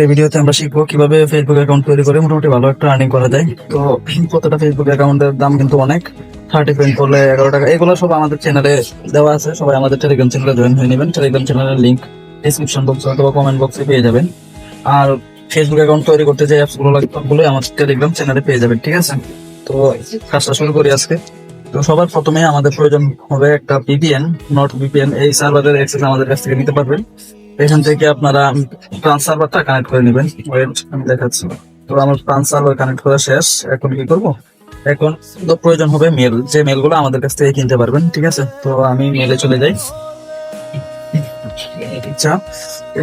এই ভিডিওতে আমরা শিখবো কিভাবে ফেসবুক অ্যাকাউন্ট তৈরি করে মোটামুটি ভালো একটা আর্নিং করা যায়। তো প্রত্যেকটা ফেসবুক অ্যাকাউন্টের দাম কিন্তু অনেক, 30 করলে 11 টাকা। এগুলো সব আমাদের চ্যানেলে দেওয়া আছে, সবাই আমাদের টেলিগ্রাম চ্যানেলে জয়েন হয়ে নেবেন। টেলিগ্রাম চ্যানেলের লিঙ্ক ডিসক্রিপশন বক্সে অথবা কমেন্ট বক্সে পেয়ে যাবেন। আর ফেসবুক অ্যাকাউন্ট তৈরি করতে যে অ্যাপস গুলো লাগবে সবগুলো আমাদের টেলিগ্রাম চ্যানেলে পেয়ে যাবেন, ঠিক আছে? তো কাজটা শুরু করি আজকে। তো সবার প্রথমে আমাদের প্রয়োজন হবে একটা ভিপিএন, নট ভিপিএন। এই সার্ভারের অ্যাক্সেস আমাদের কাছ থেকে নিতে পারবেন। এখান থেকে আপনারা ট্রান্স সার্ভারটা কানেক্ট করে নেবেন। ওয়েট, আমি দেখাচ্ছি। তো আমার ট্রান্স সার্ভার কানেক্ট করা শেষ। এখন কি করব? এখন তো প্রয়োজন হবে মেল, যে মেলগুলো আমাদের কাছ থেকে কিনতে পারবেন, ঠিক আছে? তো আমি মেলে চলে যাই। আচ্ছা,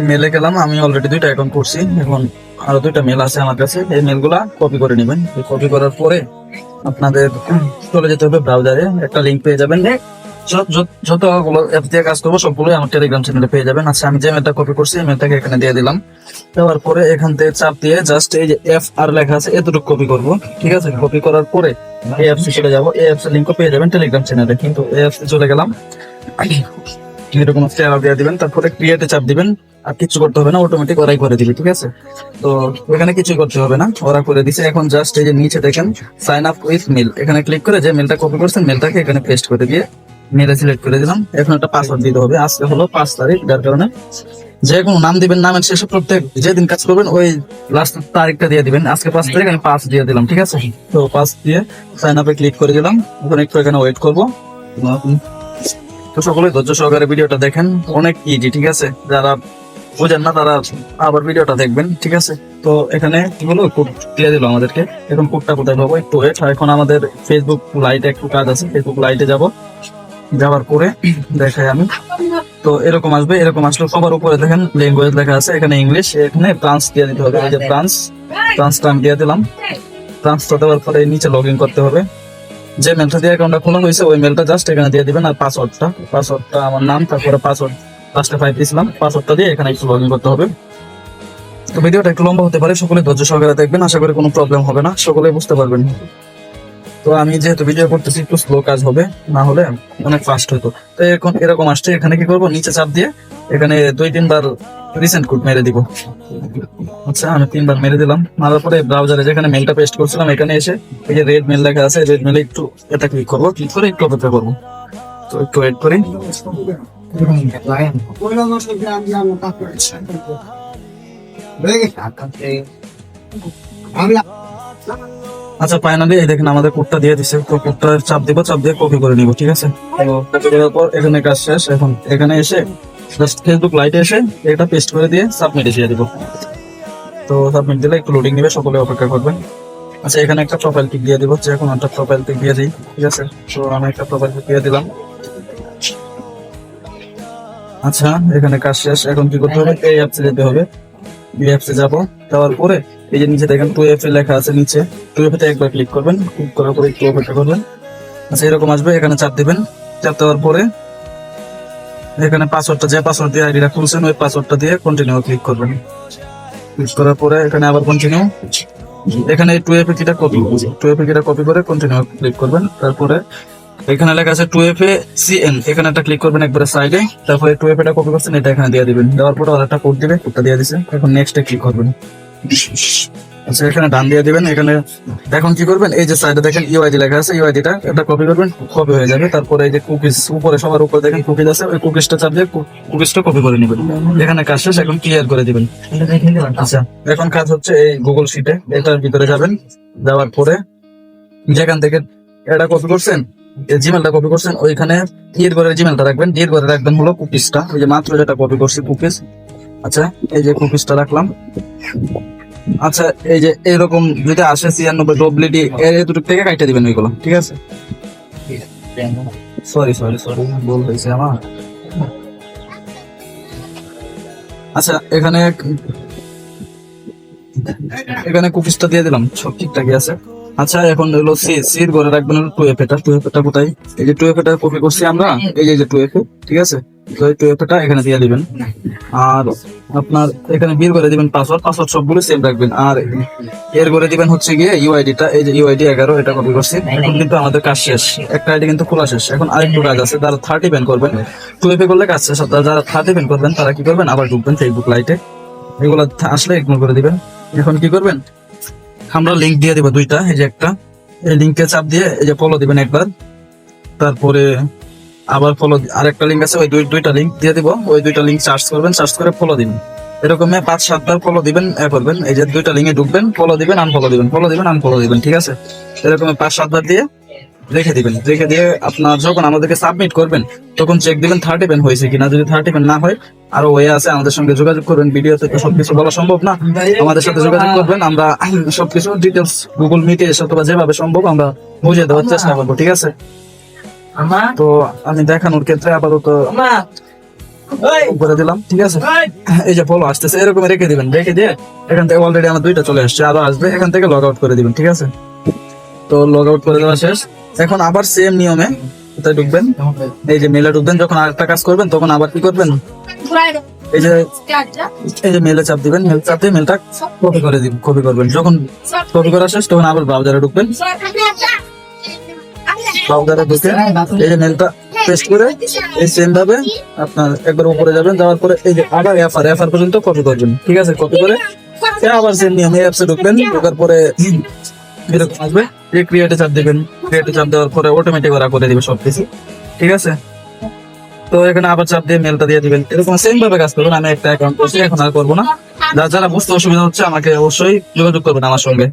মেলে গেলাম। আমি অলরেডি 2টা অ্যাকাউন্ট করছি, এখন আরো 2টা মেল আছে আমার কাছে। এই মেলগুলা কপি করে নেবেন। কপি করার পরে আপনাদের চলে যেতে হবে ব্রাউজারে, একটা লিঙ্ক পেয়ে যাবেন। যতগুলো অ্যাপ দিয়ে কাজ করবো সবগুলোই আমার টেলিগ্রাম চ্যানেলে পেয়ে যাবেন। আচ্ছা, আমি যে মেলটা কপি করছি এই মেলটাকে এখানে দিয়ে দিলাম। দেওয়ার পরে এখান থেকে চাপ দিয়ে জাস্ট এই যে এফ আর লেখা আছে এতটুকু কপি করব, ঠিক আছে? কপি করার পরে এই অ্যাপসে চলে যাবো। এই অ্যাপসের লিঙ্কও পেয়ে যাবেন টেলিগ্রাম চ্যানেলে। কিন্তু এই অ্যাপসে চলে গেলাম, এরকম চেয়ার দিয়ে দিবেন, তারপরে ক্রিয়েটে চাপ দিবেন। আর কিছু করতে হবে না, অটোমেটিক ওরাই করে দিবে, ঠিক আছে? তো এখানে কিছুই করতে হবে না, ওরা করে দিছে। এখন জাস্ট এই যে নিচে দেখেন সাইন আপ উইথ মেল, এখানে ক্লিক করে যে মেলটা কপি করছেন মেলটাকে এখানে পেস্ট করে দিয়ে মেলে সিলেক্ট করে দিলাম। এখন একটা পাসওয়ার্ড দিতে হবে। আজকে হলো 5 তারিখ, যার কারণে যে কোনো নাম দিবেন, নামের শেষে প্রত্যেক যেদিন কাজ করবেন ওই লাস্ট তারিখটা দিয়ে দিবেন। আজকে 5 তারিখ, আমি 5 দিয়ে দিলাম, ঠিক আছে? তো 5 দিয়ে সাইন আপে ক্লিক করে দিলাম। এখন একটু এখানে ওয়েট করবো। তো সকলে ধৈর্য সহকারে ভিডিওটা দেখেন, অনেক ইজি, ঠিক আছে? যারা বোঝেন না তারা আবার ভিডিওটা দেখবেন, ঠিক আছে? তো এখানে কি হলো, কোড দিয়ে দিল আমাদেরকে। এখন কোডটা কোথায় পাবো? একটু ওয়েট। এখন আমাদের ফেসবুক লাইটে একটু কাজ আছে, ফেসবুক লাইটে যাব। যাওয়ার পরে দেখাই আমি। তো এরকম আসবে। এরকম আসলে সবার উপরে দেখেন ল্যাঙ্গুয়েজ লেখা আছে, এখানে ইংলিশ। এখানে ফ্রান্স দিয়ে দিতে হবে। এই যে ফ্রান্সটা আমি দিয়ে দিলাম। ফ্রান্সটা দেওয়ার পরে নিচে লগ ইন করতে হবে। যে মেলটা দিয়ে অ্যাকাউন্টটা খোলা হয়েছে ওই মেলটা জাস্ট এখানে দিয়ে দিবেন। আর পাসওয়ার্ডটা আমার নাম, তারপরে পাসওয়ার্ড লাস্টে 5 দিয়েছিলাম, পাসওয়ার্ডটা দিয়ে এখানে একটু লগ ইন করতে হবে। তো ভিডিওটা একটু লম্বা হতে পারে, সকলে ধৈর্য সহকারে দেখবেন, আশা করি কোনো প্রবলেম হবে না, সকলে বুঝতে পারবেন। তো আমি যেহেতু ভিডিও করতেছি একটু স্লো কাজ হবে, না হলে অনেক ফাস্ট হতো। তো এখন এরকম আসছে, এখানে কি করবো, নিচে চাপ দিয়ে এখানে 2-3 বার রিসেন্ট কোড মেরে দিব। আচ্ছা, আমি 3 বার মেরে দিলাম। মারার পরে ব্রাউজারে যেখানে মেলটা পেস্ট করছিলাম এখানে এসে এই যে রেড মেল লেখা আছে, রেড মেলে একটু এটা ক্লিক করবো। ক্লিক করে একটু অপেক্ষা করবো। তো একটু ওয়েট করি। আচ্ছা, ফাইনালি এই দেখেন আমাদের কোডটা দিয়ে দিছে। তো কোডটা চাপ দিব, চাপ দিয়ে কপি করে নিব, ঠিক আছে? তো কপি করার পর এখানে কাজ শেষ। এখন এখানে এসে জাস্ট ফেসবুক লাইটে এসে এটা পেস্ট করে দিয়ে সাবমিট দিয়ে দিব। তো সাবমিট দিলে একটু লোডিং নেবে, সকলে অপেক্ষা করবেন। আচ্ছা, এখানে একটা প্রোফাইল পিক দিয়ে দিব, যে কোনো একটা প্রোফাইল পিক দিয়ে দিই, ঠিক আছে? তো আমি একটা প্রোফাইল পিক দিয়ে দিলাম। আচ্ছা, এখানে কাজ শেষ। এখন কি করতে হবে, এই অ্যাপসে যেতে হবে। এই অ্যাপসে যাবো, যাওয়ার পরে এই যে নিচে দেখেন 2FA লেখা আছে, নিচে 2FA তে একবার ক্লিক করবেন। ক্লিক করার পরে একটু অপেক্ষা করবেন। আচ্ছা, এরকম আসবে। এখানে চাপ দিবেন। চাপ দেওয়ার পরে এখানে পাসওয়ার্ডটা, যে পাসওয়ার্ড দিয়ে আইডিটা খুলছেন ওই পাসওয়ার্ডটা দিয়ে কন্টিনিউ ক্লিক করবেন। ক্লিক করার পরে এখানে আবার কন্টিনিউ। এখানে 2FA কিটা কপি করে কন্টিনিউ ক্লিক করবেন। তারপরে এখানে লেখা আছে 2FA CN, এখানে একটা ক্লিক করবেন একবারে সাইডে। তারপরে 2FA টা কপি করছেন এটা এখানে দিয়ে দিবেন। দেওয়ার পরে আর একটা কোড দিবে, কোডটা দিয়ে দিছে। এখন নেক্সটে ক্লিক করবেন। আচ্ছা, এখানে ডান দিয়ে দিবেন। এখানে এখন কি করবেন, এই যে সাইডে দেখেন ইউআইডি লেখা আছে, ইউআইডিটা এটা কপি করবেন, কপি হয়ে যাবে। তারপরে এই যে কুকিজ উপরে, সবার উপরে দেখেন কুকিজ আছে, ওই কুকিজটা চাপ দিয়ে কুকিজটা কপি করে নেবেন। এখানে কাজ শেষ, এখন ক্লিয়ার করে দিবেন। আচ্ছা, এখন কাজ হচ্ছে এই গুগল শিটে এটার ভিতরে যাবেন। যাওয়ার পরে যেখান থেকে এটা কপি করছেন, জিমেলটা কপি করছেন, ওইখানে ডিলিট করে জিমেলটা রাখবেন। ডিলিট করে রাখবেন হলো কুকিজটা, ওই যে মাত্র যেটা কপি করছি কুকিজ। আচ্ছা, এই যে কুকিজটা রাখলাম। আচ্ছা, এই যে এরকম যদি আসে 96 ডব্লিউডি এর দুটো থেকে কাটতে দিবেন ওইগুলো, ঠিক আছে? সরি ভুল হয়েছে আমার। আচ্ছা, এখানে কুকিজটা দিয়ে দিলাম, সব ঠিকঠাকই আছে। আচ্ছা, এখন হলো সির ঘরে রাখবেন হলো 2FA টা। 2FA টা কোথায়? এই যে 2FA টা কপি করছি আমরা, এই যে 2FA, ঠিক আছে? তো এই 2FA টা এখানে দিয়ে দিবেন। আর আপনার এখানে বের করে দিবেন পাসওয়ার্ড সবগুলো সেম রাখবেন। আর এর করে দিবেন হচ্ছে গিয়ে ইউআইডি টা, এই যে ইউআইডি 11 এটা কপি করছি। এখন কিন্তু আমাদের কাজ শেষ, একটা আইডি কিন্তু খোলা শেষ। এখন আরেকটু কাজ আছে, যারা 30 ব্যান করবেন 2FA করলে কাজ শেষ। যারা 30 ব্যান করবেন তারা কি করবেন, আবার ঢুকবেন ফেসবুক লাইটে। এগুলো আসলে ইগনোর করে দিবেন। এখন কি করবেন, আমরা লিংক দিয়ে দিব দুইটা, এই যে একটা, এই লিংকে চাপ দিয়ে এই যে ফলো দিবেন একবার, তারপরে আবার ফলো, আরেকটা লিংক আছে, ওই দুইটা লিংক দিয়ে দিব, ওই দুইটা লিংক সার্চ করবেন, সার্চ করে ফলো দিবেন। এরকম 5-7 বার ফলো দিবেন, করবেন, এই যে দুইটা লিঙ্কে ঢুকবেন, ফলো দিবেন, আনফলো দিবেন, ফলো দিবেন, আনফলো দিবেন, ঠিক আছে? এরকম 5-7 বার দিয়ে রেখে দিবেন। রেখে দিয়ে আপনার যখন আমাদেরকে সাবমিট করবেন তখন চেক দিবেন 30 পেন হয়েছে কিনা। যদি 30 পেন না হয়, আরো ওয়ে আছে, আমাদের সঙ্গে যোগাযোগ করবেন। ভিডিওতে তো সবকিছু বলা সম্ভব না, আমাদের সাথে যোগাযোগ করবেন, আমরা সবকিছু ডিটেলস গুগল মিটে অথবা যেভাবে সম্ভব আমরা বুঝিয়ে দেওয়ার চেষ্টা করবো, ঠিক আছে? তো আমি দেখানোর ক্ষেত্রে আপাতত করে দিলাম, ঠিক আছে? এই যে ফলো আসতেছে, এরকম রেখে দিবেন। রেখে দিয়ে এখান থেকে অলরেডি আমার দুইটা চলে আসছে, আরো আসবে, এখান থেকে লগ আউট করে দিবেন, ঠিক আছে? তো লগ আউট করে দেওয়া শেষ। এখন আবার সেম নিয়মে কোথায় ঢুকবেন, এই যে মেলে ঢুকবেন। যখন আরেকটা কাজ করবেন তখন আবার কি করবেন, এই যে মেলে চাপ দিবেন, মেল চাপ দিয়ে মেলটা কপি করে দিবেন, কপি করবেন। যখন কপি করা শেষ তখন আবার ব্রাউজারে ঢুকবেন। ব্রাউজারে ঢুকে এই যে মেলটা পেস্ট করে এই সেম ভাবে আপনার একবার উপরে যাবেন, যাওয়ার পরে এই যে আবার এফআর পর্যন্ত কপি করবেন, ঠিক আছে? কপি করে আবার সেম নিয়মে অ্যাপসে ঢুকবেন। ঢোকার পরে এরকম আসবে, ক্রিয়েটে চাপ দিবেন। ক্রিয়েটে চাপ দেওয়ার পরে অটোমেটিক ওরা করে দিবে সবকিছু, ঠিক আছে? তো এখানে আবার চাপ দিয়ে মেলটা দিয়ে দিবেন। এরকম সেম ভাবে কাজ করবেন। আমি একটা অ্যাকাউন্ট করছি, এখন আর করবো না। যারা বুঝতে অসুবিধা হচ্ছে আমাকে অবশ্যই যোগাযোগ করবেন আমার সঙ্গে।